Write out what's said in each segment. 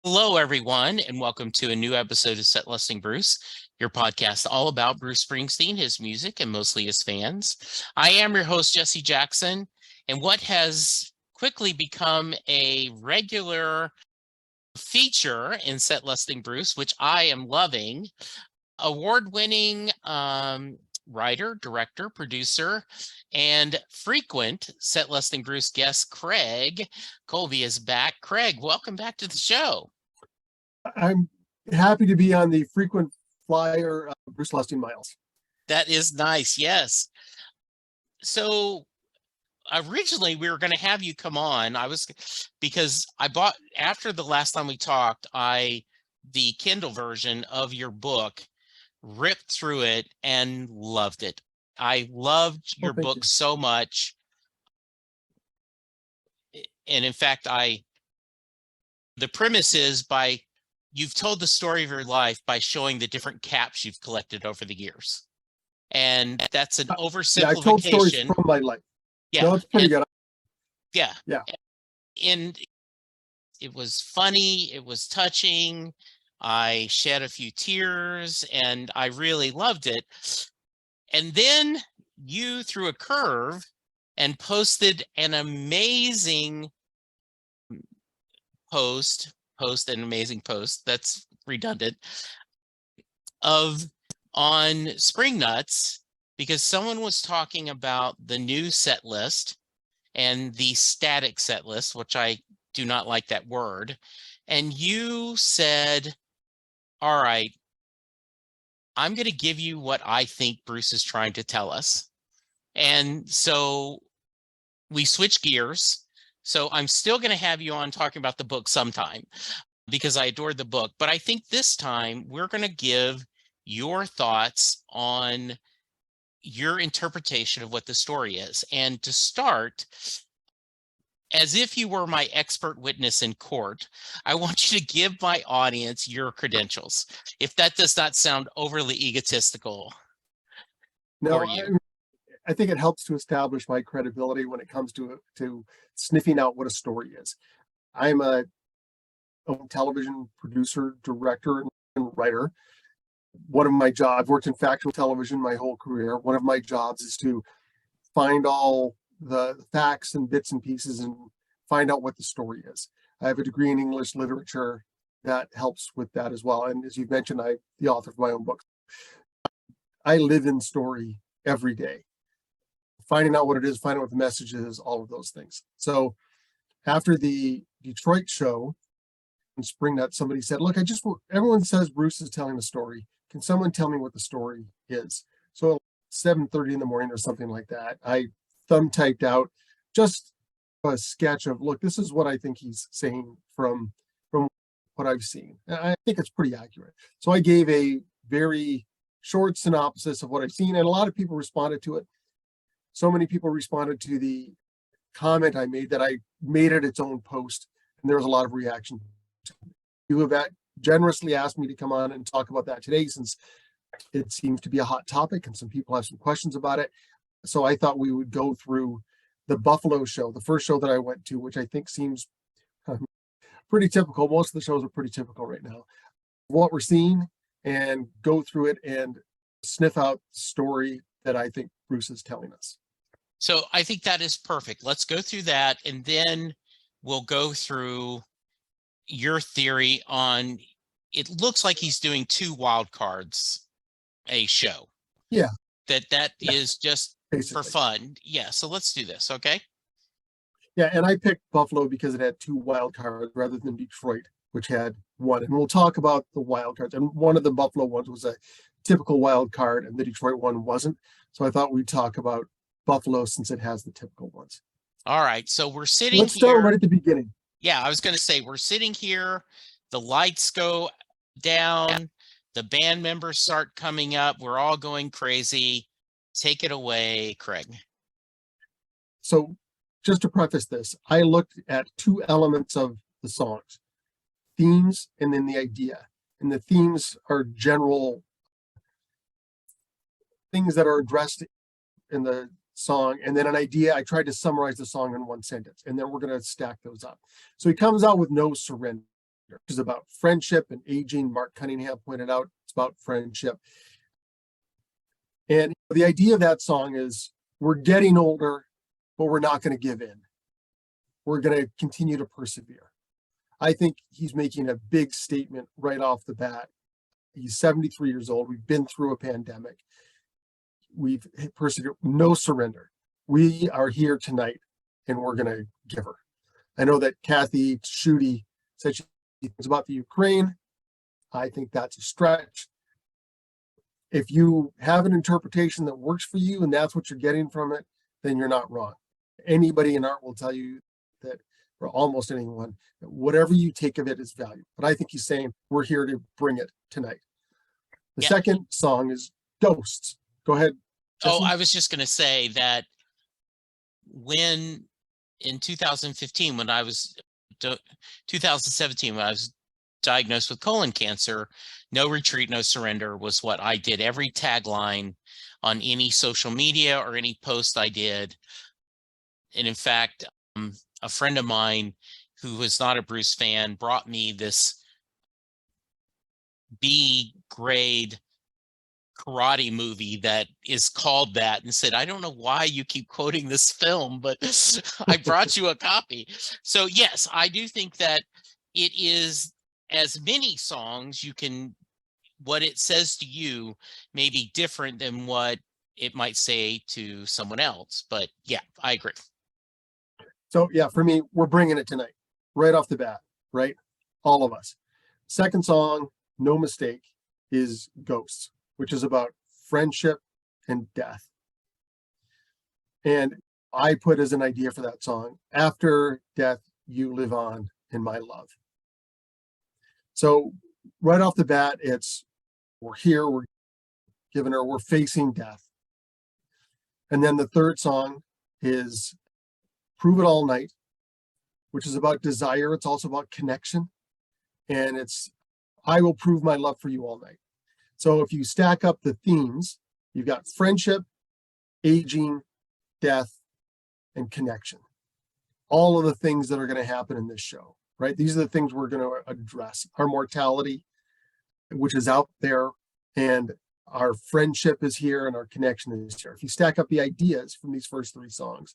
Hello, everyone, and welcome to a new episode of Set Listing Bruce, your podcast all about Bruce Springsteen, his music, and mostly his fans. I am your host, Jesse Jackson, and what has quickly become a regular feature in Set Listing Bruce, which I am loving, award-winning writer, director, producer, and frequent Set Listing Bruce guest Craig Colby is back. Craig, welcome back to the show. I'm happy to be on the frequent flyer, Bruce Lusting Miles. That is nice. Yes. So originally we were going to have you come on. Because I bought, after the last time we talked, the Kindle version of your book, ripped through it and loved it. I loved your book so much. And in fact, the premise is you've told the story of your life by showing the different caps you've collected over the years. And that's an oversimplification. Yeah, I told stories from my life. Yeah. No, it's pretty good. Yeah. Yeah. And it was funny. It was touching. I shed a few tears and I really loved it. And then you threw a curve and posted an amazing post, that's redundant, on Spring Nuts, because someone was talking about the new set list and the static set list, which I do not like that word. And you said, all right, I'm going to give you what I think Bruce is trying to tell us. And so we switch gears. So I'm still going to have you on talking about the book sometime because I adored the book. But I think this time we're going to give your thoughts on your interpretation of what the story is. And to start, as if you were my expert witness in court, I want you to give my audience your credentials, if that does not sound overly egotistical for you. I think it helps to establish my credibility when it comes to sniffing out what a story is. I'm a television producer, director, and writer. One of my jobs, I've worked in factual television my whole career. One of my jobs is to find all the facts and bits and pieces and find out what the story is. I have a degree in English literature that helps with that as well. And as you've mentioned, I'm the author of my own book. I live in story every day. Finding out what it is, finding out what the message is, all of those things. So after the Detroit show in Spring Nut, somebody said, look, everyone says Bruce is telling a story. Can someone tell me what the story is? So 7:30 in the morning or something like that, I thumb typed out just a sketch of, look, this is what I think he's saying from what I've seen. And I think it's pretty accurate. So I gave a very short synopsis of what I've seen, and a lot of people responded to it. So many people responded to the comment I made that I made it its own post, and there was a lot of reaction. You have generously asked me to come on and talk about that today, since it seems to be a hot topic and some people have some questions about it. So I thought we would go through the Buffalo show, the first show that I went to, which I think seems pretty typical. Most of the shows are pretty typical right now. What we're seeing, and go through it and sniff out the story that I think Bruce is telling us. So I think that is perfect. Let's go through that, and then we'll go through your theory on, it looks like he's doing 2 wild cards a show. Yeah. That Yeah. is just basically for fun. Yeah. So let's do this. Okay. Yeah. And I picked Buffalo because it had 2 wild cards rather than Detroit, which had 1. And we'll talk about the wild cards. And one of the Buffalo ones was a typical wild card and the Detroit one wasn't. So I thought we'd talk about Buffalo since it has the typical ones. All right. So we're sitting Let's start right at the beginning. Yeah, I was going to say, we're sitting here, the lights go down, the band members start coming up, we're all going crazy. Take it away, Craig. So just to preface this, I looked at 2 elements of the songs, themes and then the idea. And the themes are general things that are addressed in the song, and then an idea. I tried to summarize the song in 1 sentence, and then we're going to stack those up. So he comes out with No Surrender. which is about friendship and aging. Mark Cunningham pointed out it's about friendship. And the idea of that song is we're getting older, but we're not going to give in. We're going to continue to persevere. I think he's making a big statement right off the bat. He's 73 years old. We've been through a pandemic. We've persevered, no surrender. We are here tonight and we're going to give her. I know that Kathy Schutte said she thinks about the Ukraine. I think that's a stretch. If you have an interpretation that works for you and that's what you're getting from it, then you're not wrong. Anybody in art will tell you that, or almost anyone, that whatever you take of it is value. But I think he's saying we're here to bring it tonight. The second song is Ghosts. Go ahead, Jesse. Oh, I was just going to say that when in 2015, 2017, when I was diagnosed with colon cancer, no retreat, no surrender was what I did. Every tagline on any social media or any post I did. And in fact, a friend of mine who was not a Bruce fan brought me this B grade karate movie that is called that and said, I don't know why you keep quoting this film, but I brought you a copy. So yes, I do think that it is as many songs what it says to you may be different than what it might say to someone else. But yeah, I agree. So yeah, for me, we're bringing it tonight, right off the bat, right? All of us. Second song, no mistake, is Ghosts, which is about friendship and death. And I put as an idea for that song, after death, you live on in my love. So right off the bat, we're here, we're giving her, we're facing death. And then the third song is Prove It All Night, which is about desire. It's also about connection. And it's, I will prove my love for you all night. So if you stack up the themes, you've got friendship, aging, death, and connection. All of the things that are going to happen in this show, right? These are the things we're going to address. Our mortality, which is out there, and our friendship is here, and our connection is here. If you stack up the ideas from these first three songs,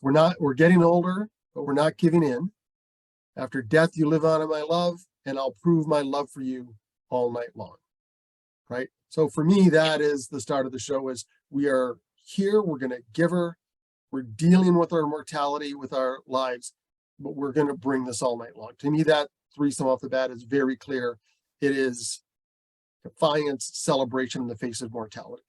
we're getting older, but we're not giving in. After death, you live on in my love, and I'll prove my love for you all night long, right? So for me, that is the start of the show. Is we are here, we're going to give her, we're dealing with our mortality, with our lives, but we're going to bring this all night long. To me, that threesome off the bat is very clear. It is defiance, celebration in the face of mortality.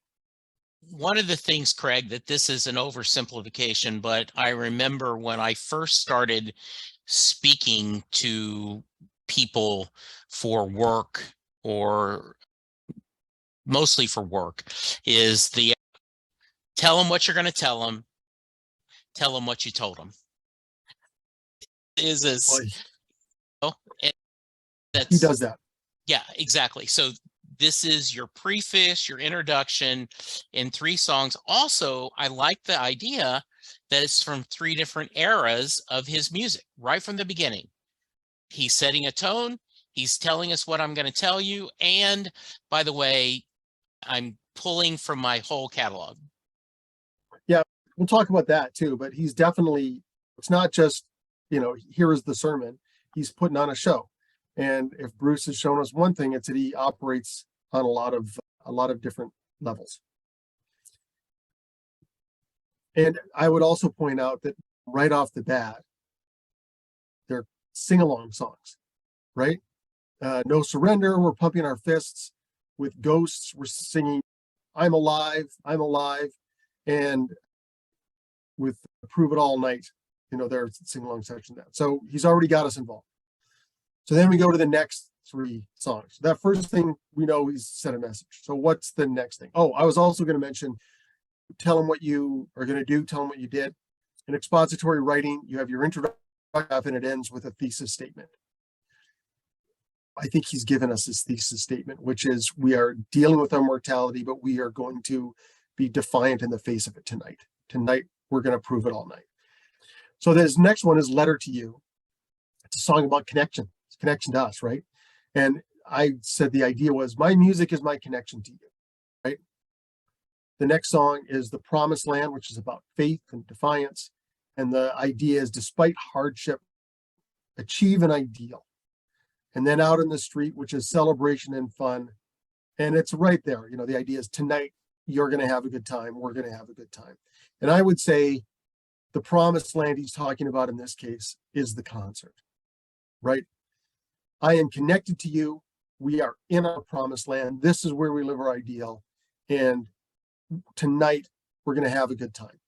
One of the things, Craig, that this is an oversimplification, but I remember when I first started speaking to people for work, or mostly for work, is the tell them what you're going to tell them what you told them. He does that. Yeah, exactly. So this is your preface, your introduction in three songs. Also, I like the idea that it's from three different eras of his music, right from the beginning. He's setting a tone. He's telling us what I'm going to tell you. And by the way, I'm pulling from my whole catalog. Yeah, we'll talk about that too, but he's definitely, it's not just, here is the sermon. He's putting on a show. And if Bruce has shown us one thing, it's that he operates on a lot of different levels. And I would also point out that right off the bat, they're sing-along songs, right? No Surrender, we're pumping our fists. With Ghosts, we're singing I'm alive, I'm alive. And with Prove It All Night, there's a sing-along section of that. So he's already got us involved. So then we go to the next three songs. That first thing, we know he's sent a message. So what's the next thing? Oh, I was also going to mention, tell them what you are going to do, tell them what you did. In expository writing, you have your introduction and it ends with a thesis statement. I think he's given us his thesis statement, which is we are dealing with our mortality, but we are going to be defiant in the face of it tonight. Tonight, we're going to prove it all night. So this next one is Letter to You. It's a song about connection. It's connection to us, right? And I said the idea was my music is my connection to you, right? The next song is The Promised Land, which is about faith and defiance. And the idea is despite hardship, achieve an ideal. And then Out in the Street, which is celebration and fun. And it's right there. You know, the idea is tonight, you're going to have a good time. We're going to have a good time. And I would say the promised land he's talking about in this case is the concert, right? I am connected to you. We are in our promised land. This is where we live our ideal. And tonight, we're going to have a good time.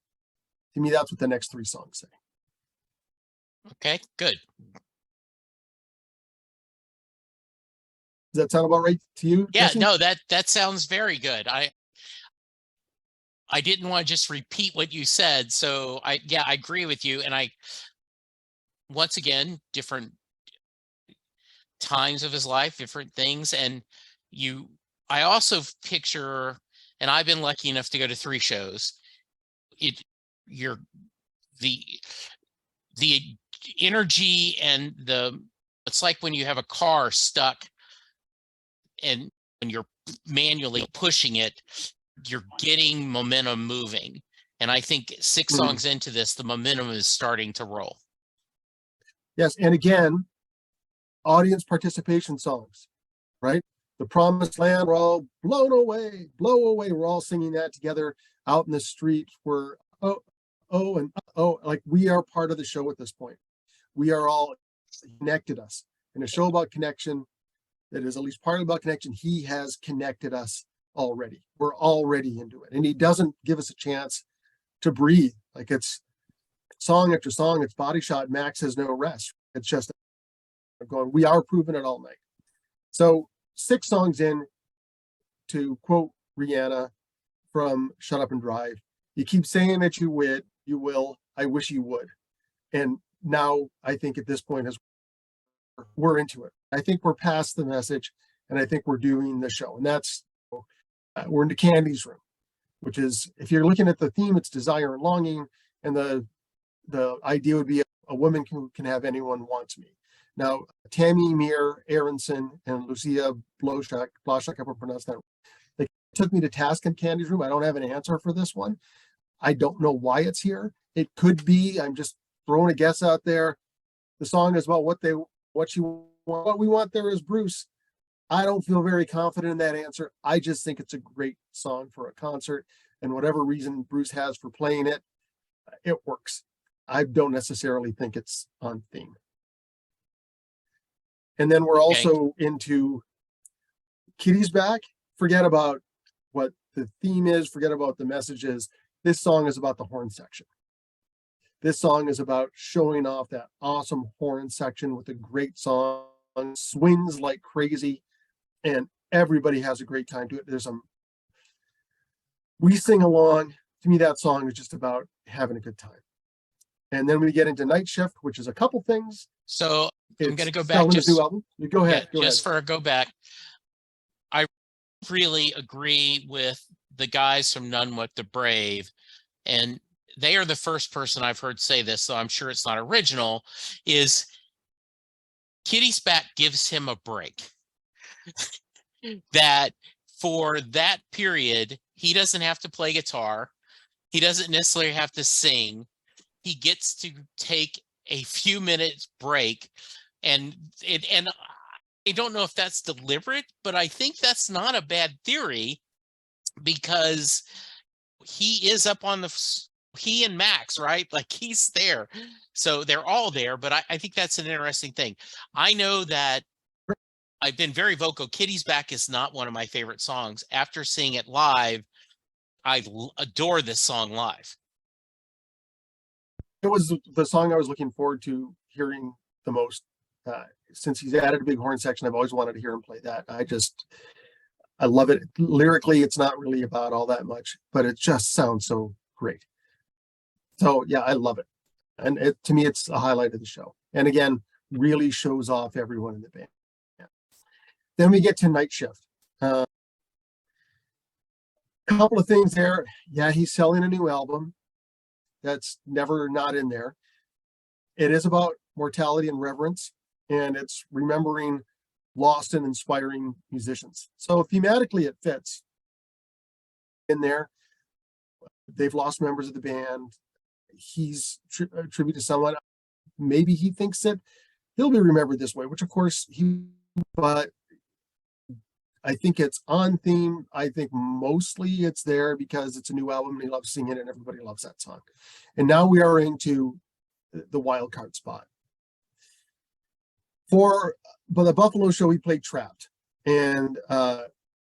To me, that's what the next three songs say. Okay, good. Does that sound about right to you? Yeah, Jesse? no, that sounds very good. I didn't want to just repeat what you said, so I agree with you. And once again, different times of his life, different things, and I also picture, and I've been lucky enough to go to 3 shows. The energy and it's like when you have a car stuck and when you're manually pushing it, you're getting momentum moving. And I think 6 songs into this, the momentum is starting to roll. Yes. And again, audience participation songs, right? The Promised Land, we're all blow away. We're all singing that together out in the street. We're like we are part of the show at this point. We are all connected us. In a show about connection, that is at least partly about connection, he has connected us already. We're already into it. And he doesn't give us a chance to breathe. Like it's song after song, it's body shot. Max has no rest. It's just going, we are proving it all night. So 6 songs in, to quote Rihanna from Shut Up and Drive, you keep saying that you will, I wish you would. And now I think at this point we're into it. I think we're past the message and I think we're doing the show. And that's, we're into Candy's Room, which is, if you're looking at the theme, it's desire and longing. And the idea would be a woman can have anyone wants me. Now, Tammy Meir Aronson and Lucia Bloshak, I can pronounce that. They took me to task in Candy's Room. I don't have an answer for this one. I don't know why it's here. It could be, I'm just throwing a guess out there. The song is about what we want there is Bruce. I don't feel very confident in that answer. I just think it's a great song for a concert, and whatever reason Bruce has for playing it, it works. I don't necessarily think it's on theme. And then we're also into Kitty's Back. Forget about what the theme is, forget about the messages. This song is about the horn section. This song is about showing off that awesome horn section with a great song, swings like crazy, and everybody has a great time to it. We sing along. To me, that song is just about having a good time. And then we get into Night Shift, which is a couple things. So I'm going to go back. Just, new album. Go ahead. For a go back. I really agree with the guys from None But the Brave, and they are the first person I've heard say this, so I'm sure it's not original, is Kitty's Back gives him a break. That for that period, he doesn't have to play guitar. He doesn't necessarily have to sing. He gets to take a few minutes break. And I don't know if that's deliberate, but I think that's not a bad theory, because he is up on he and Max, right? Like he's there. So they're all there, but I think that's an interesting thing. I know that I've been very vocal. Kitty's Back is not one of my favorite songs. After seeing it live, I adore this song live. It was the song I was looking forward to hearing the most. Since he's added a big horn section, I've always wanted to hear him play that. I love it. Lyrically, it's not really about all that much, but it just sounds so great. So yeah, I love it. And to me, it's a highlight of the show. And again, really shows off everyone in the band. Yeah. Then we get to Night Shift. A couple of things there. Yeah, he's selling a new album. That's never not in there. It is about mortality and reverence, and it's remembering lost and inspiring musicians. So thematically, it fits in there. They've lost members of the band. He's a tribute to someone. Maybe he thinks that he'll be remembered this way, which of course but I think it's on theme. I think mostly it's there because it's a new album and he loves singing it and everybody loves that song. And now we are into the wild card spot. For the Buffalo show, we played Trapped. And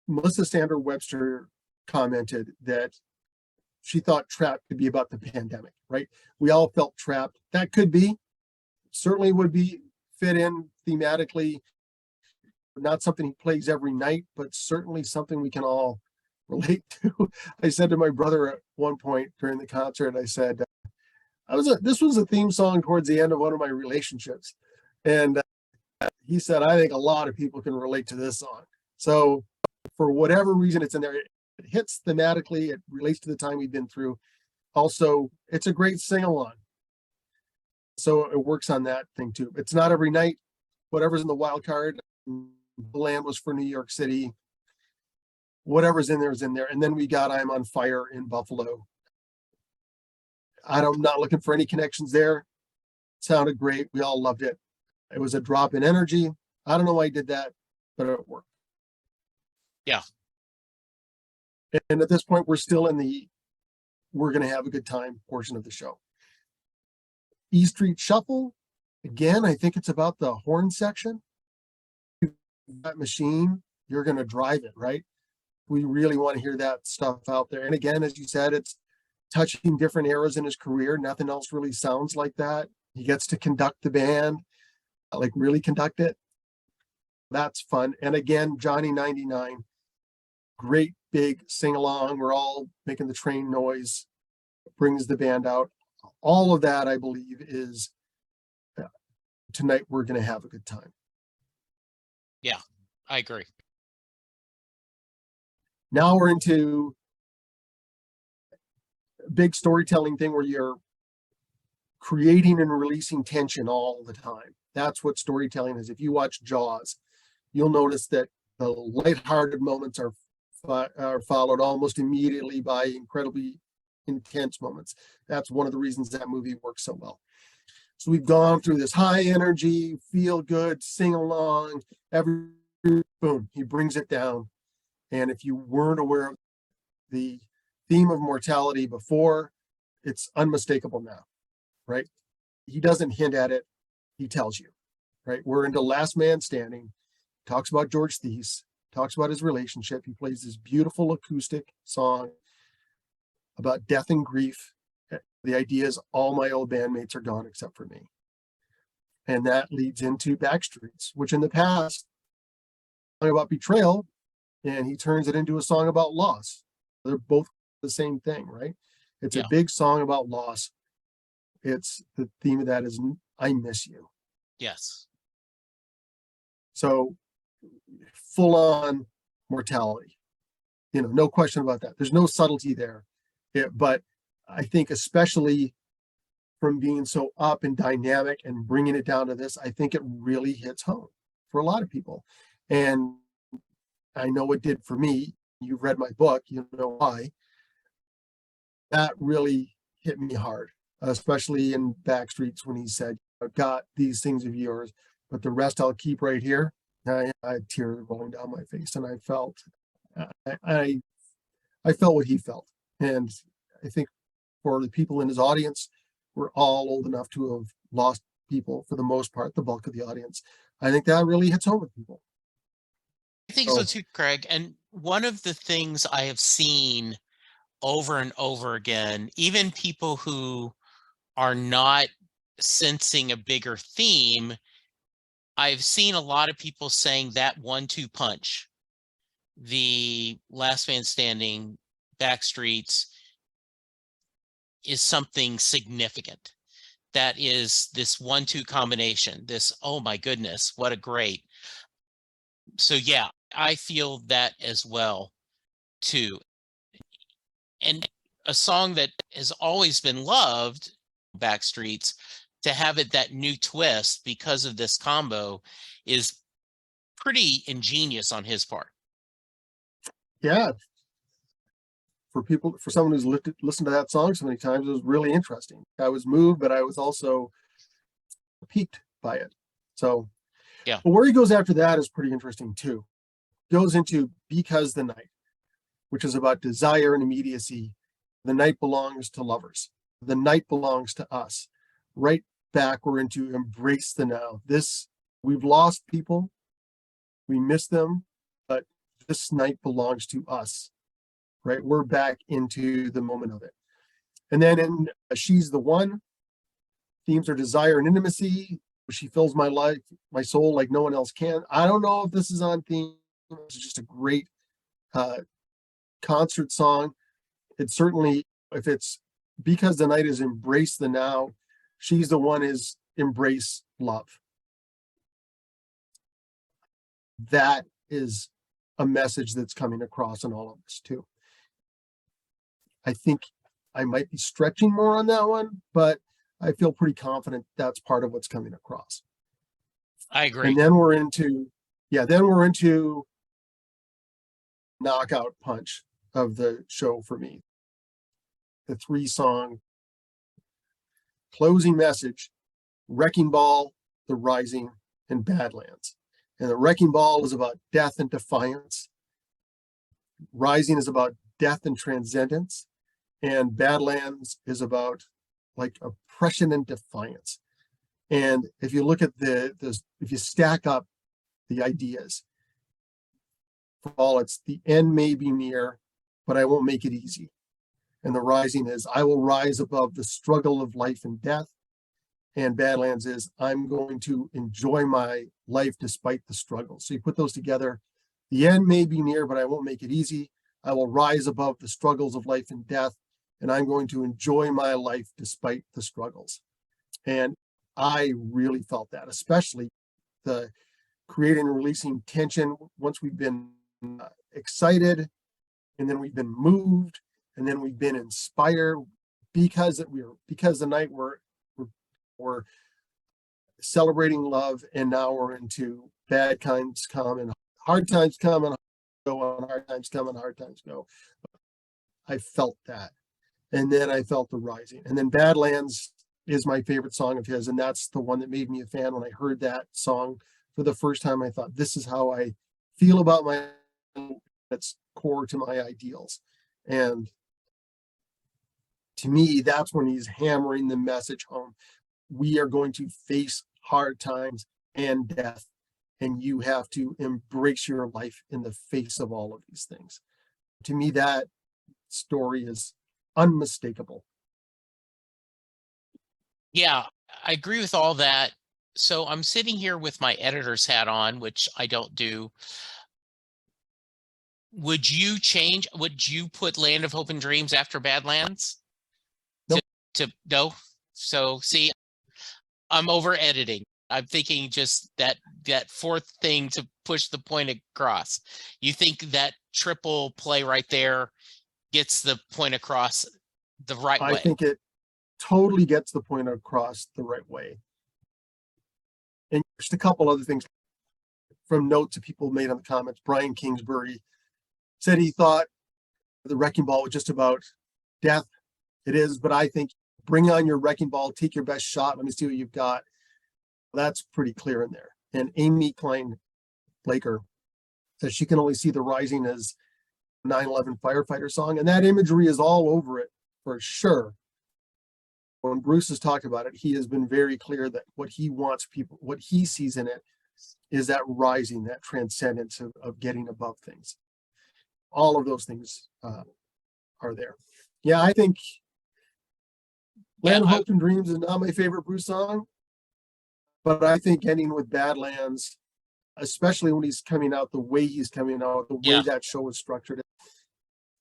Melissa Sander Webster commented that she thought Trapped could be about the pandemic, right? We all felt trapped. That could be, certainly would be fit in thematically. Not something he plays every night, but certainly something we can all relate to. I said to my brother at one point during the concert, I said, this was a theme song towards the end of one of my relationships. And he said, I think a lot of people can relate to this song. So for whatever reason it's in there, it hits thematically, it relates to the time we've been through. Also, it's a great sing-along. So it works on that thing too. It's not every night. Whatever's in the wild card, the land was for New York City. Whatever's in there is in there. And then we got I'm on Fire in Buffalo. I'm not looking for any connections there. It sounded great. We all loved it. It was a drop in energy. I don't know why I did that, but it worked. Yeah. And at this point, we're still in the we're going to have a good time portion of the show. E Street Shuffle. Again, I think it's about the horn section. That machine, you're going to drive it, right? We really want to hear that stuff out there. And again, as you said, it's touching different eras in his career. Nothing else really sounds like that. He gets to conduct the band, like really conduct it. That's fun. And again, Johnny 99, great big sing along. We're all making the train noise, brings the band out. All of that, I believe, is tonight we're going to have a good time. Yeah, I agree. Now we're into a big storytelling thing where you're creating and releasing tension all the time. That's what storytelling is. If you watch Jaws, you'll notice that the lighthearted moments are followed almost immediately by incredibly intense moments. That's one of the reasons that movie works so well. So we've gone through this high energy, feel good, sing along, boom, he brings it down. And if you weren't aware of the theme of mortality before, it's unmistakable now, right? He doesn't hint at it, he tells you, right? We're into Last Man Standing, talks about George Thies, talks about his relationship. He plays this beautiful acoustic song about death and grief. The idea is all my old bandmates are gone except for me. And that leads into Backstreets, which in the past, about betrayal, and he turns it into a song about loss. They're both the same thing, right? It's a big song about loss. It's the theme of that is I miss you. Yes. So full on mortality, no question about that. There's no subtlety there. But I think especially from being so up and dynamic and bringing it down to this, I think it really hits home for a lot of people. And I know it did for me. You've read my book, you know why. That really hit me hard, especially in Backstreets when he said, I've got these things of yours, but the rest I'll keep right here. I had tears rolling down my face, and I felt what he felt. And I think for the people in his audience, we're all old enough to have lost people for the most part, the bulk of the audience. I think that really hits home with people. I think so too, Craig. And one of the things I have seen over and over again, even people who are not sensing a bigger theme, I've seen a lot of people saying that 1-2 punch, the Last Man Standing, Backstreets, is something significant. That is this 1-2 combination, this, oh my goodness, what a great. So yeah, I feel that as well too. And a song that has always been loved, Backstreets, to have it that new twist because of this combo is pretty ingenious on his part. Yeah. For someone who's listened to that song so many times, it was really interesting. I was moved, but I was also piqued by it. So, yeah. But where he goes after that is pretty interesting too. Goes into Because the Night, which is about desire and immediacy. The night belongs to lovers. The night belongs to us. Right back, we're into embrace the now. We've lost people. We miss them, but this night belongs to us. Right? We're back into the moment of it. And then in She's the One, themes are desire and intimacy. She fills my life, my soul like no one else can. I don't know if this is on theme. It's just a great concert song. It certainly, if it's Because the Night is embrace the now, She's the One is embrace love. That is a message that's coming across in all of this too. I think I might be stretching more on that one, but I feel pretty confident that's part of what's coming across. I agree. And then we're into knockout punch of the show for me. The 3-song closing message: Wrecking Ball, The Rising, and Badlands. And the Wrecking Ball is about death and defiance. Rising is about death and transcendence. And Badlands is about like oppression and defiance. And if you look at if you stack up the ideas, for all, it's the end may be near, but I won't make it easy. And the rising is, I will rise above the struggle of life and death. And Badlands is, I'm going to enjoy my life despite the struggle. So you put those together, the end may be near, but I won't make it easy. I will rise above the struggles of life and death, and I'm going to enjoy my life despite the struggles. And I really felt that, especially the creating and releasing tension once we've been excited, and then we've been moved, and then we've been inspired because the night we're celebrating love, and now we're into bad times come and hard times come and go on, hard times come and hard times go. I felt that. And then I felt the rising. And then Badlands is my favorite song of his, and that's the one that made me a fan. When I heard that song for the first time, I thought, this is how I feel about my, that's core to my ideals. And to me, that's when he's hammering the message home. We are going to face hard times and death, and you have to embrace your life in the face of all of these things. To me, that story is unmistakable. Yeah, I agree with all that. So I'm sitting here with my editor's hat on, which I don't do. Would you put Land of Hope and Dreams after Badlands? Nope. No. So see, I'm over editing. I'm thinking just that fourth thing to push the point across. You think that triple play right there gets the point across the right way? I think it totally gets the point across the right way. And just a couple other things from notes that people made on the comments. Brian Kingsbury said he thought the Wrecking Ball was just about death. It is, but I think bring on your Wrecking Ball, take your best shot. Let me see what you've got. That's pretty clear in there. And Amy Klein Blaker says she can only see the rising as 9/11 firefighter song. And that imagery is all over it for sure. When Bruce has talked about it, he has been very clear that what he wants people, what he sees in it is that rising, that transcendence of getting above things. All of those things are there. Yeah, I think Land of Hope and Dreams is not my favorite Bruce song, but I think ending with Badlands, especially when he's coming out the way he's coming out, the way that show is structured,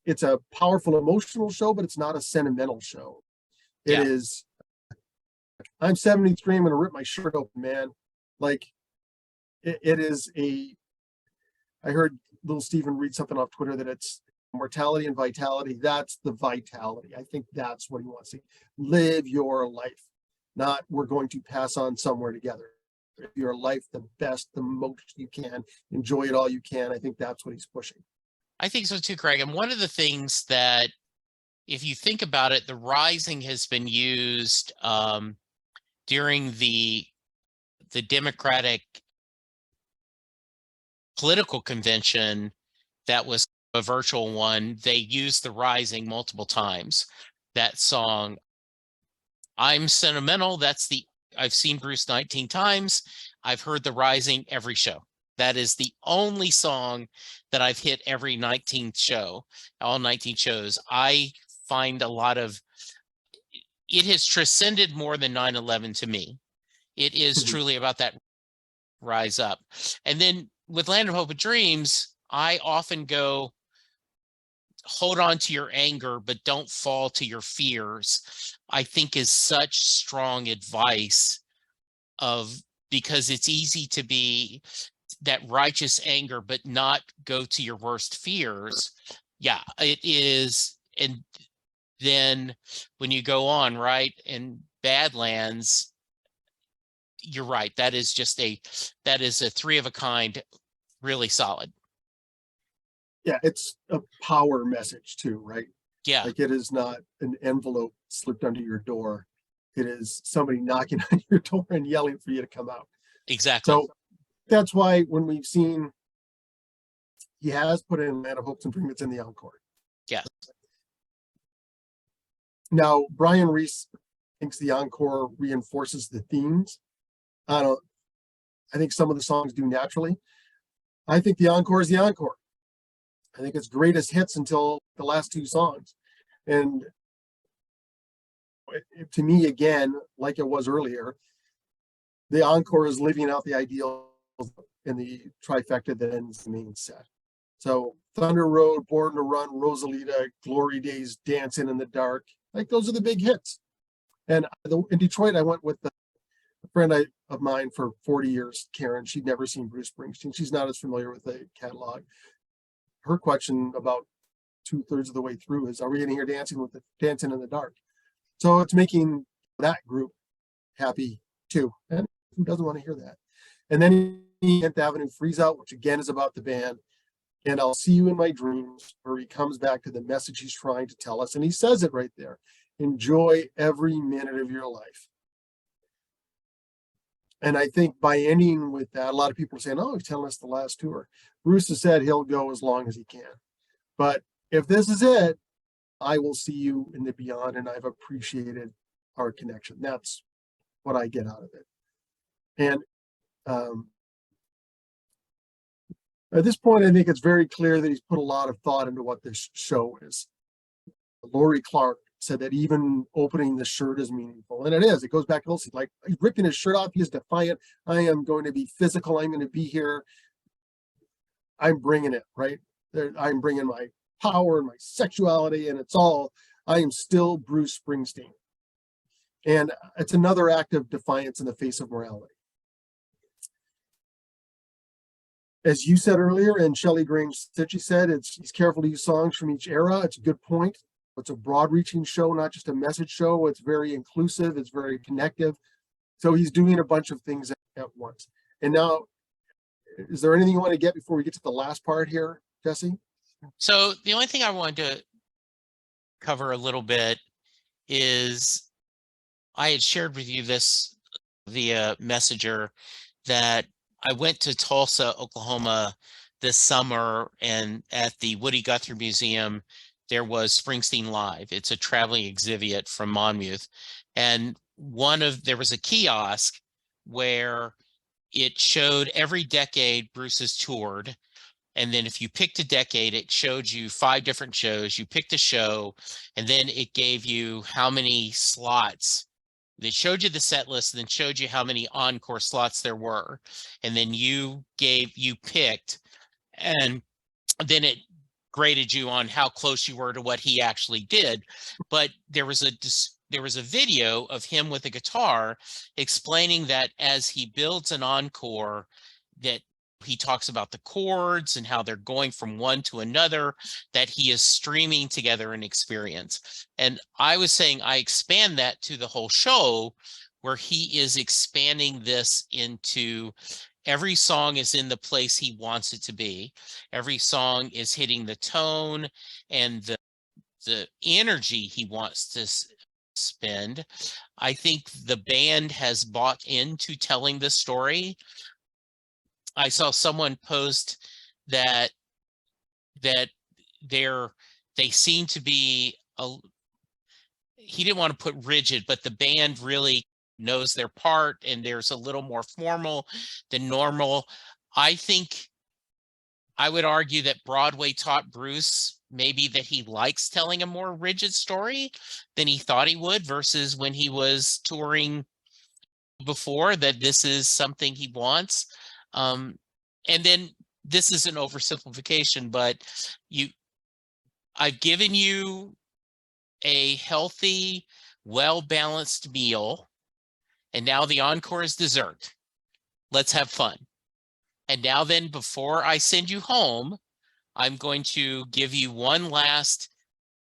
it's a powerful emotional show, but it's not a sentimental show. It is, I'm 73, I'm going to rip my shirt open, man. Like, it is I heard little Stephen read something off Twitter that it's mortality and vitality. That's the vitality. I think that's what he wants to live your life. not we're going to pass on somewhere together. Your life the best, the most you can, enjoy it all you can. I think that's what he's pushing. I think so too, Craig. And one of the things that, if you think about it, the Rising has been used during the Democratic political convention that was a virtual one. They used the Rising multiple times. That song, I'm sentimental. I've seen Bruce 19 times. I've heard the Rising every show. That is the only song that I've hit every 19th show, all 19 shows. I find it has transcended more than 9/11 to me. It is truly about that rise up. And then with Land of Hope and Dreams, I often go, hold on to your anger, but don't fall to your fears, I think is such strong advice because it's easy to be that righteous anger, but not go to your worst fears. Yeah, it is. And then when you go on, right, in Badlands, you're right. That is a three of a kind, really solid. Yeah, it's a power message too, right? Yeah, Like it is not an envelope slipped under your door. It is somebody knocking on your door and yelling for you to come out. exactly. So that's why when we've seen he has put in Land of Hopes and Dreams in the encore. Yeah. Now, Brian Reese thinks the encore reinforces the themes. I think some of the songs do naturally. I think the encore is the encore. I think it's greatest hits until the last two songs. And to me, again, like it was earlier, the encore is living out the ideals in the trifecta that ends the main set. So Thunder Road, Born to Run, Rosalita, Glory Days, Dancing in the Dark, like those are the big hits. And in Detroit, I went with a friend of mine for 40 years, Karen. She'd never seen Bruce Springsteen. She's not as familiar with the catalog. Her question about 2/3 of the way through is, are we going to hear Dancing in the Dark? So it's making that group happy too. And who doesn't want to hear that? And then 10th Avenue Freeze Out, which again is about the band. And I'll See You in My Dreams, where he comes back to the message he's trying to tell us. And he says it right there. Enjoy every minute of your life. And I think by ending with that, a lot of people are saying, oh, he's telling us the last tour. Bruce has said he'll go as long as he can. But if this is it, I will see you in the beyond, and I've appreciated our connection. That's what I get out of it. And at this point, I think it's very clear that he's put a lot of thought into what this show is. Lori Clark said that even opening the shirt is meaningful, and it is. It goes back to Olsen, like he's ripping his shirt off. He's defiant. I am going to be physical. I'm going to be here. I'm bringing it, right? I'm bringing my power and my sexuality, and it's all. I am still Bruce Springsteen, and it's another act of defiance in the face of morality. As you said earlier, and Shelley Grange Stitchy said, he's careful to use songs from each era. It's a good point. It's a broad-reaching show, not just a message show. It's very inclusive. It's very connective. So he's doing a bunch of things at once. And now, is there anything you want to get before we get to the last part here, Jesse? So the only thing I wanted to cover a little bit is I had shared with you this via Messenger that I went to Tulsa, Oklahoma this summer, and at the Woody Guthrie Museum, there was Springsteen Live. It's a traveling exhibit from Monmouth. And there was a kiosk where it showed every decade Bruce has toured. And then if you picked a decade, it showed you 5 different shows. You picked a show, and then it gave you how many slots. They showed you the set list and then showed you how many encore slots there were. And then you picked, and then it graded you on how close you were to what he actually did. But there was a video of him with a guitar explaining that as he builds an encore, that he talks about the chords and how they're going from one to another, that he is streaming together an experience. And I was saying I expand that to the whole show, where he is expanding this into every song is in the place he wants it to be. Every song is hitting the tone and the energy he wants to spend. I think the band has bought into telling the story. I saw someone post that that they seem to be he didn't want to put rigid, but the band really knows their part and there's a little more formal than normal. I think I would argue that Broadway taught Bruce maybe that he likes telling a more rigid story than he thought he would, versus when he was touring before, that this is something he wants. And then this is an oversimplification, but I've given you a healthy, well-balanced meal, and now the encore is dessert. Let's have fun. And now then, before I send you home, I'm going to give you one last,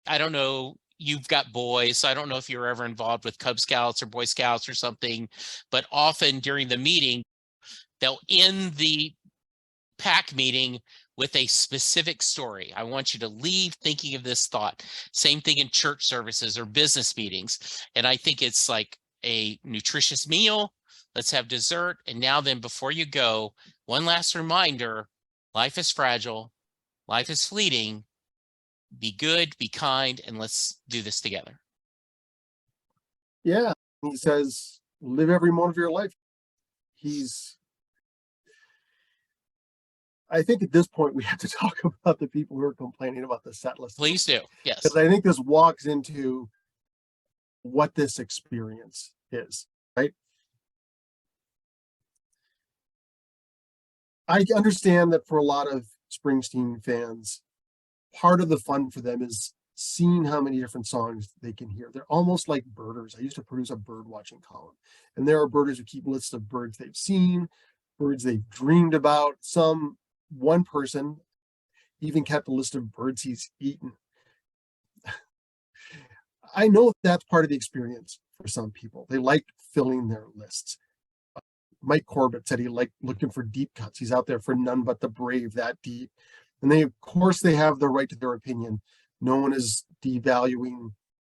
I don't know, you've got boys, so I don't know if you're ever involved with Cub Scouts or Boy Scouts or something, but often during the meeting, they'll end the pack meeting with a specific story. I want you to leave thinking of this thought. Same thing in church services or business meetings. And I think it's like a nutritious meal. Let's have dessert. And now then, before you go, one last reminder, life is fragile. Life is fleeting. Be good, be kind, and let's do this together. Yeah. He says, live every moment of your life. I think at this point we have to talk about the people who are complaining about the set list. Please do. Yes. Because I think this walks into what this experience is, right? I understand that for a lot of Springsteen fans, part of the fun for them is seeing how many different songs they can hear. They're almost like birders. I used to produce a bird watching column, and there are birders who keep lists of birds they've seen, birds they've dreamed about. One person even kept a list of birds he's eaten. I know that's part of the experience for some people. They like filling their lists. Mike Corbett said he liked looking for deep cuts. He's out there for none but the brave, that deep. And of course, they have the right to their opinion. No one is devaluing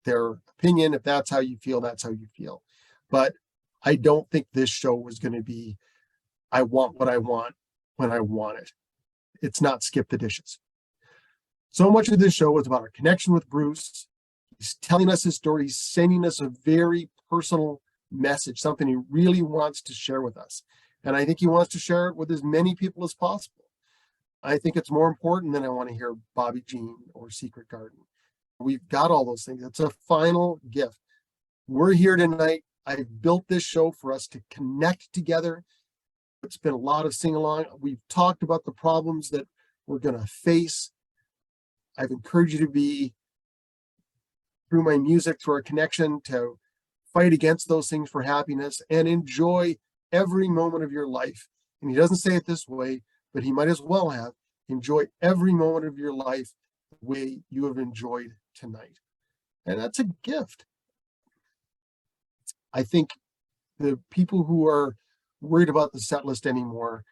their opinion. If that's how you feel, that's how you feel. But I don't think this show was going to be, I want what I want when I want it. It's not skip the dishes. So much of this show was about our connection with Bruce. He's telling us his story. He's sending us a very personal message, something he really wants to share with us. And I think he wants to share it with as many people as possible. I think it's more important than I want to hear Bobby Jean or Secret Garden. We've got all those things. It's a final gift. We're here tonight. I've built this show for us to connect together. It's been a lot of sing-along. We've talked about the problems that we're going to face. I've encouraged you to be, through my music, through our connection, to fight against those things for happiness and enjoy every moment of your life. And he doesn't say it this way, but he might as well have. Enjoy every moment of your life the way you have enjoyed tonight. And that's a gift. I think the people who are worried about the set list anymore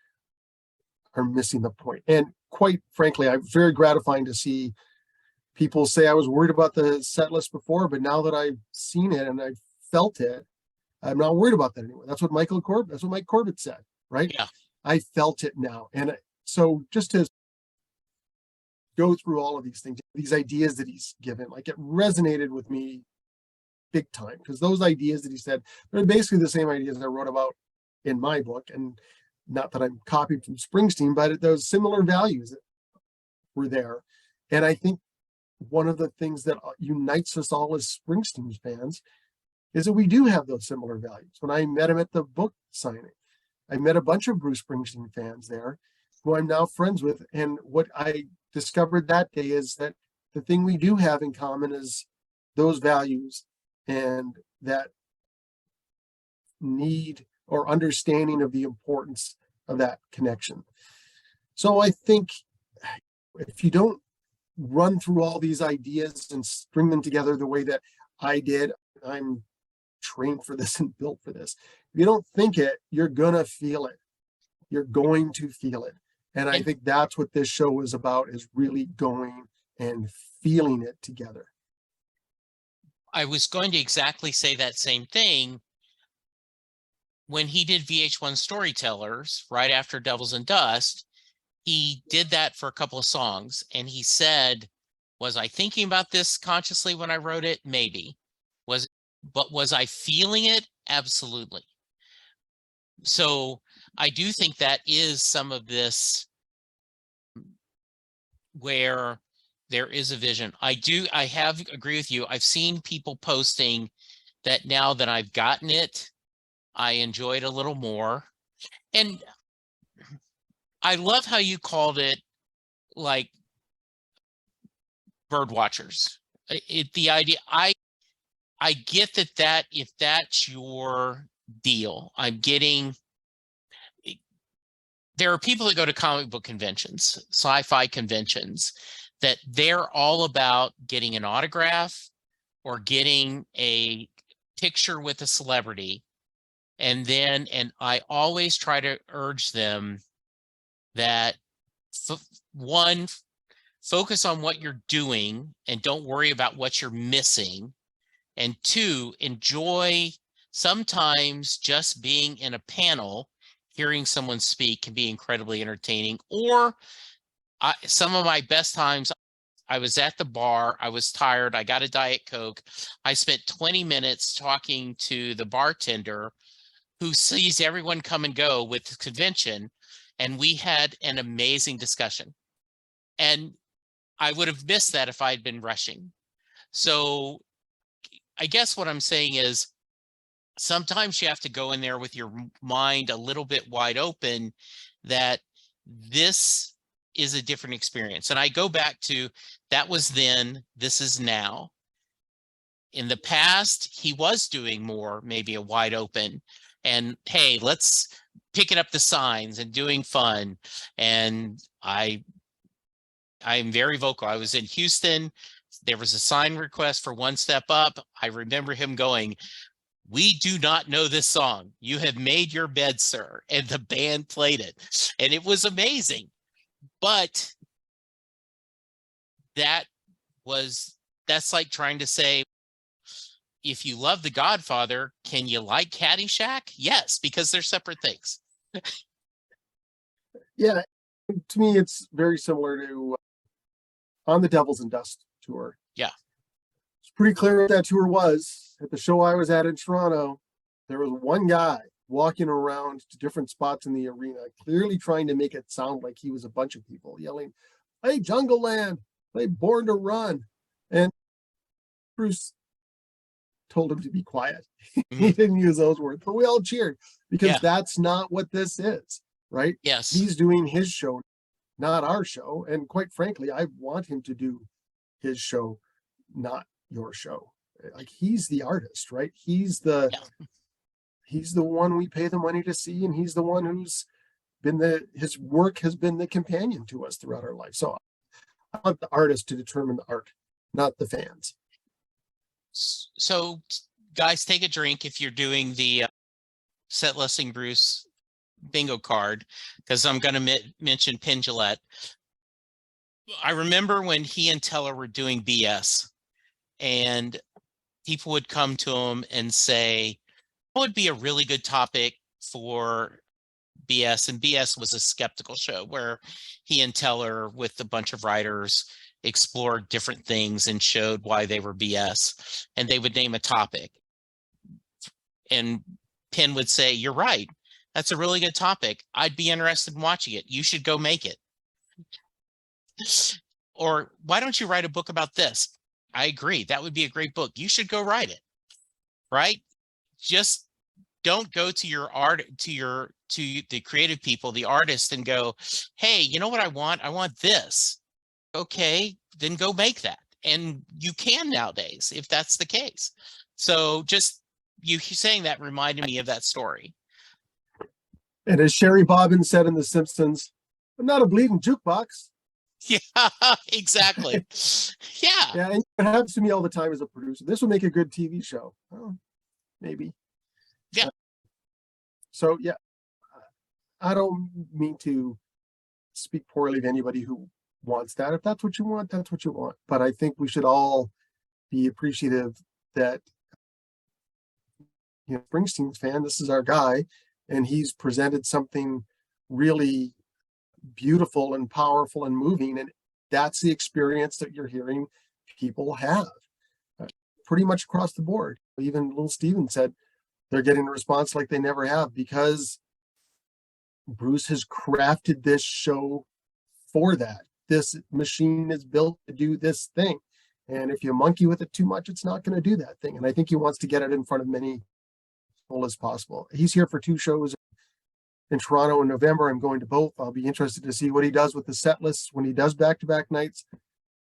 are missing the point. And quite frankly, I'm very gratifying to see people say I was worried about the set list before, but now that I've seen it and I've felt it, I'm not worried about that anymore. That's what Mike Corbett said, right? Yeah. I felt it now. And so just to go through all of these things, these ideas that he's given, like, it resonated with me big time, because those ideas that he said, they're basically the same ideas I wrote about in my book. And not that I'm copied from Springsteen, but those similar values that were there. And I think one of the things that unites us all as Springsteen fans is that we do have those similar values. When I met him at the book signing, I met a bunch of Bruce Springsteen fans there who I'm now friends with. And what I discovered that day is that the thing we do have in common is those values and that need or understanding of the importance of that connection. So I think if you don't run through all these ideas and string them together the way that I did, I'm trained for this and built for this. If you don't think it, you're gonna feel it. You're going to feel it. And I And think that's what this show is about, is really going and feeling it together. I was going to exactly say that same thing. When he did VH1 Storytellers right after Devils and Dust, he did that for a couple of songs. And he said, was I thinking about this consciously when I wrote it? Maybe. But was I feeling it? Absolutely. So I do think that is some of this where there is a vision. I have agree with you. I've seen people posting that now that I've gotten it, I enjoy it a little more. And I love how you called it like bird watchers. The idea, I get that if that's your deal, there are people that go to comic book conventions, sci-fi conventions, that they're all about getting an autograph or getting a picture with a celebrity. And I always try to urge them that one, focus on what you're doing and don't worry about what you're missing. And two, enjoy sometimes just being in a panel, hearing someone speak can be incredibly entertaining. Or some of my best times, I was at the bar, I was tired, I got a Diet Coke. I spent 20 minutes talking to the bartender who sees everyone come and go with the convention. And we had an amazing discussion. And I would have missed that if I'd been rushing. So I guess what I'm saying is sometimes you have to go in there with your mind a little bit wide open, that this is a different experience. And I go back to, that was then, this is now. In the past, he was doing more, maybe a wide open, and hey, let's picking up the signs and doing fun. And I'm very vocal. I was in Houston. There was a sign request for One Step Up. I remember him going, "We do not know this song. You have made your bed, sir." And the band played it. And it was amazing. But that's like trying to say, if you love The Godfather, can you like Caddyshack? Yes, because they're separate things. Yeah, to me, it's very similar to on the Devils and Dust tour. Yeah. It's pretty clear what that tour was. At the show I was at in Toronto, there was one guy walking around to different spots in the arena, clearly trying to make it sound like he was a bunch of people yelling, "Play Jungle Land, play Born to Run." And Bruce told him to be quiet. He didn't use those words, but we all cheered because that's not what this is, right? Yes. He's doing his show, not our show. And quite frankly, I want him to do his show, not your show. Like, he's the artist, right? He's the one we pay the money to see, and he's the one who's been his work has been the companion to us throughout our life. So I want the artist to determine the art, not the fans. So guys, take a drink if you're doing the set listing Bruce bingo card, because I'm going to mention Penn Jillette. I remember when he and Teller were doing BS, and people would come to him and say, what would be a really good topic for BS? And BS was a skeptical show where he and Teller, with a bunch of writers, explored different things and showed why they were BS. And they would name a topic. And Penn would say, "You're right. That's a really good topic. I'd be interested in watching it. You should go make it." Or, "Why don't you write a book about this?" "I agree. That would be a great book. You should go write it." Right? Just don't go to your art, to the creative people, the artist, and go, "Hey, you know what I want? I want this." Okay, then go make that. And you can nowadays, if that's the case. So just you saying that reminded me of that story. And as Sherry Bobbin said in The Simpsons, "I'm not a bleeding jukebox." Yeah, exactly. Yeah. Yeah, and it happens to me all the time as a producer. This would make a good TV show. Oh, maybe. Yeah. So yeah, I don't mean to speak poorly of anybody who wants that. If that's what you want, that's what you want. But I think we should all be appreciative that, Springsteen's fan, this is our guy, and he's presented something really beautiful and powerful and moving. And that's the experience that you're hearing people have pretty much across the board. Even little Steven said they're getting a response like they never have because Bruce has crafted this show for that. This machine is built to do this thing. And if you monkey with it too much, it's not going to do that thing. And I think he wants to get it in front of many people as possible. He's here for 2 shows in Toronto in November. I'm going to both. I'll be interested to see what he does with the set lists when he does back-to-back nights.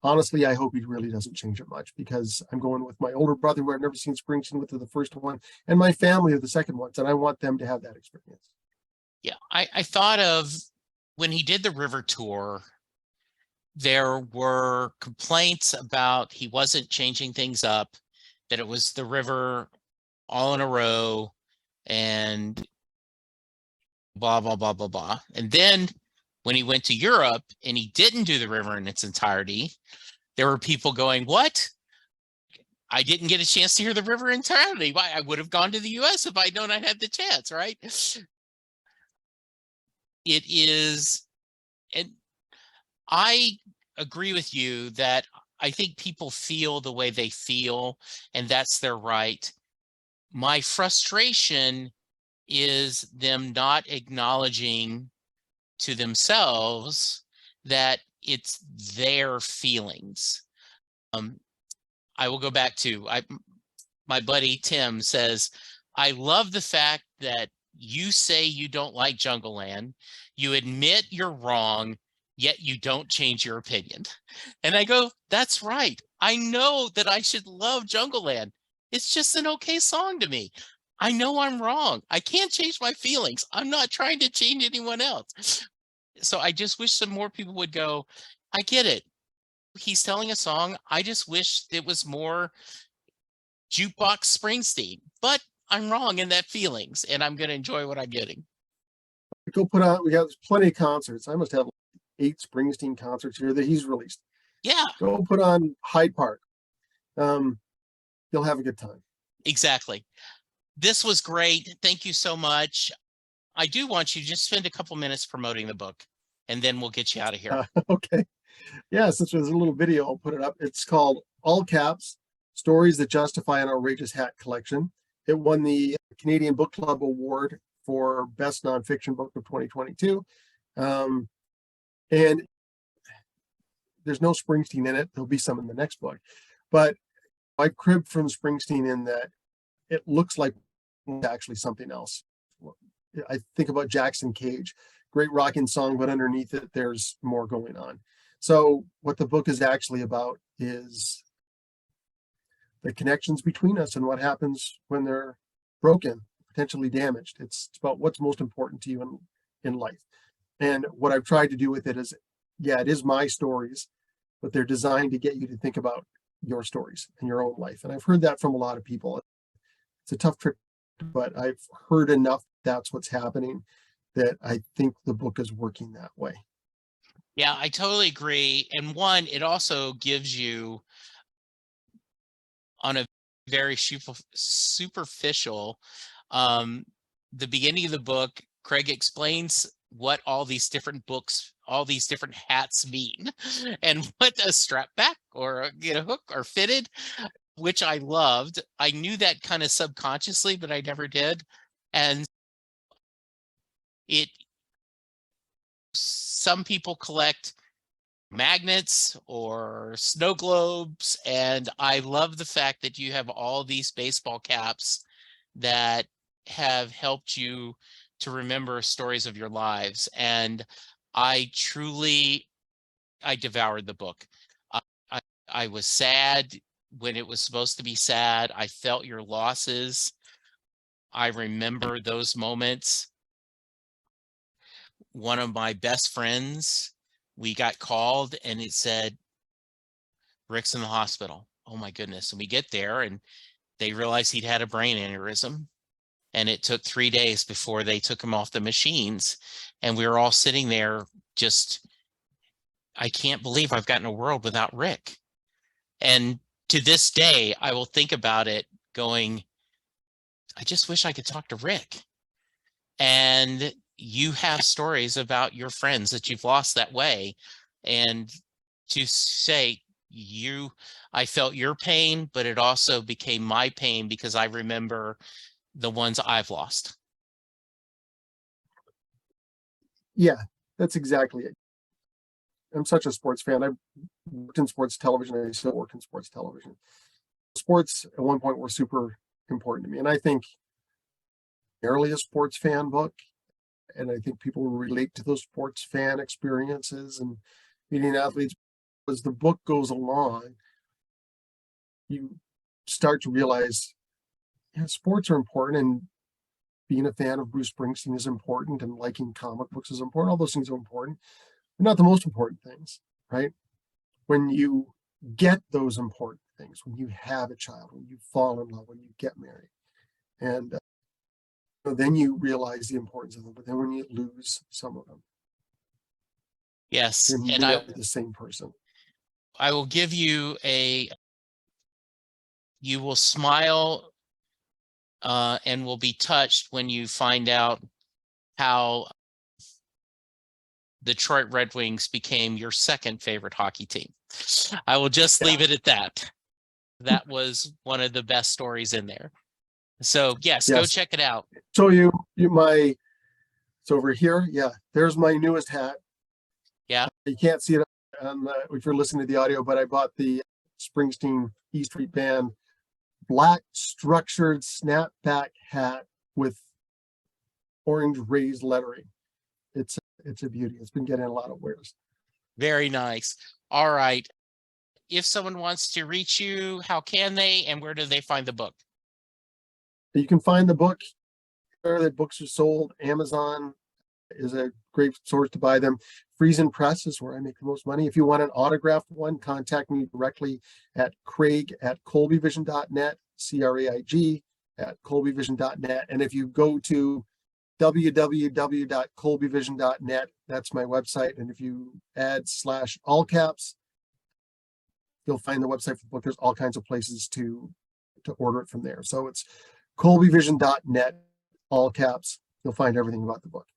Honestly, I hope he really doesn't change it much because I'm going with my older brother who I've never seen Springsteen with the first one, and my family of the second ones, and I want them to have that experience. Yeah, I thought of when he did the River Tour, there were complaints about he wasn't changing things up, that it was the river all in a row and blah, blah, blah, blah, blah. And then when he went to Europe and he didn't do the river in its entirety, there were people going, what? I didn't get a chance to hear the river entirely. Why? I would have gone to the US if I'd known I had the chance, right? It is, and I agree with you that I think people feel the way they feel, and that's their right. My frustration is them not acknowledging to themselves that it's their feelings. I will go back to my buddy Tim says, I love the fact that you say you don't like Jungleland, you admit you're wrong, yet you don't change your opinion. And I go, that's right. I know that I should love Jungleland. It's just an okay song to me. I know I'm wrong. I can't change my feelings. I'm not trying to change anyone else. So I just wish some more people would go, I get it. He's telling a song. I just wish it was more jukebox Springsteen, but I'm wrong in that feelings, and I'm going to enjoy what I'm getting. Go put on, we have plenty of concerts. I must have 8 Springsteen concerts here that he's released. Yeah, Go put on Hyde Park. You'll have a good time. exactly. This was great. Thank you so much. I do want you to just spend a couple minutes promoting the book, and then we'll get you out of here. Okay. Yeah, since there's a little video, I'll put it up. It's called All Caps, Stories That Justify an Outrageous Hat Collection. It won the Canadian Book Club Award for Best Nonfiction Book of 2022. And there's no Springsteen in it. There'll be some in the next book. But I cribbed from Springsteen in that it looks like actually something else. I think about Jackson Cage, great rocking song, but underneath it, there's more going on. So what the book is actually about is the connections between us and what happens when they're broken, potentially damaged. It's about what's most important to you in life. And what I've tried to do with it is, yeah, it is my stories, but they're designed to get you to think about your stories and your own life. And I've heard that from a lot of people. It's a tough trick, but I've heard enough that's what's happening that I think the book is working that way. Yeah, I totally agree. And one, it also gives you on a very superficial, the beginning of the book, Craig explains what all these different books, all these different hats mean and what a strap back or hook or fitted, which I loved. I knew that kind of subconsciously, but I never did. And some people collect magnets or snow globes, and I love the fact that you have all these baseball caps that have helped you to remember stories of your lives. And I devoured the book. I was sad when it was supposed to be sad. I felt your losses. I remember those moments. One of my best friends, we got called and it said, Rick's in the hospital. Oh my goodness. And we get there and they realized he'd had a brain aneurysm, and it took 3 days before they took him off the machines. And we were all sitting there just, I can't believe I've gotten a world without Rick. And to this day, I will think about it going, I just wish I could talk to Rick. And you have stories about your friends that you've lost that way. And to say, I felt your pain, but it also became my pain because I remember the ones I've lost. Yeah, that's exactly it. I'm such a sports fan. I've worked in sports television. I still work in sports television. Sports at one point were super important to me. And I think merely a sports fan book. And I think people will relate to those sports fan experiences and meeting athletes. As the book goes along, you start to realize, yeah, sports are important, and being a fan of Bruce Springsteen is important, and liking comic books is important. All those things are important. They're not the most important things, right? When you get those important things, when you have a child, when you fall in love, when you get married, and then you realize the importance of them. But then when you lose some of them, Yes, you're and never the same person. I will give you you will smile and will be touched when you find out how the Detroit Red Wings became your second favorite hockey team. I will just leave it at that. That was one of the best stories in there. So yes, go check it out. So it's over here. Yeah, there's my newest hat. Yeah. You can't see it if you're listening to the audio, but I bought the Springsteen E Street Band black structured snapback hat with orange raised lettering. It's a beauty. It's been getting a lot of wears. Very nice. All right. If someone wants to reach you, how can they, and where do they find the book? You can find the book where the books are sold. Amazon is a great source to buy them. Friesen Press is where I make the most money. If you want an autographed one, contact me directly at craig@colbyvision.net, CRAIG@colbyvision.net. And if you go to www.colbyvision.net, that's my website. And if you add /all caps, you'll find the website for the book. There's all kinds of places to order it from there. So it's colbyvision.net, all caps. You'll find everything about the book.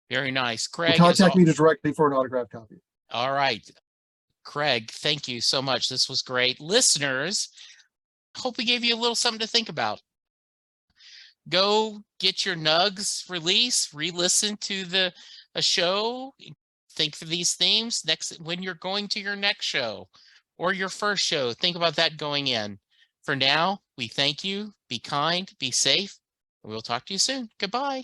Very nice. Craig, contact me directly for an autographed copy. All right. Craig, thank you so much. This was great. Listeners, hope we gave you a little something to think about. Go get your Nugs release, re-listen to a show, think of these themes when you're going to your next show or your first show. Think about that going in. For now, we thank you. Be kind, be safe, and we'll talk to you soon. Goodbye.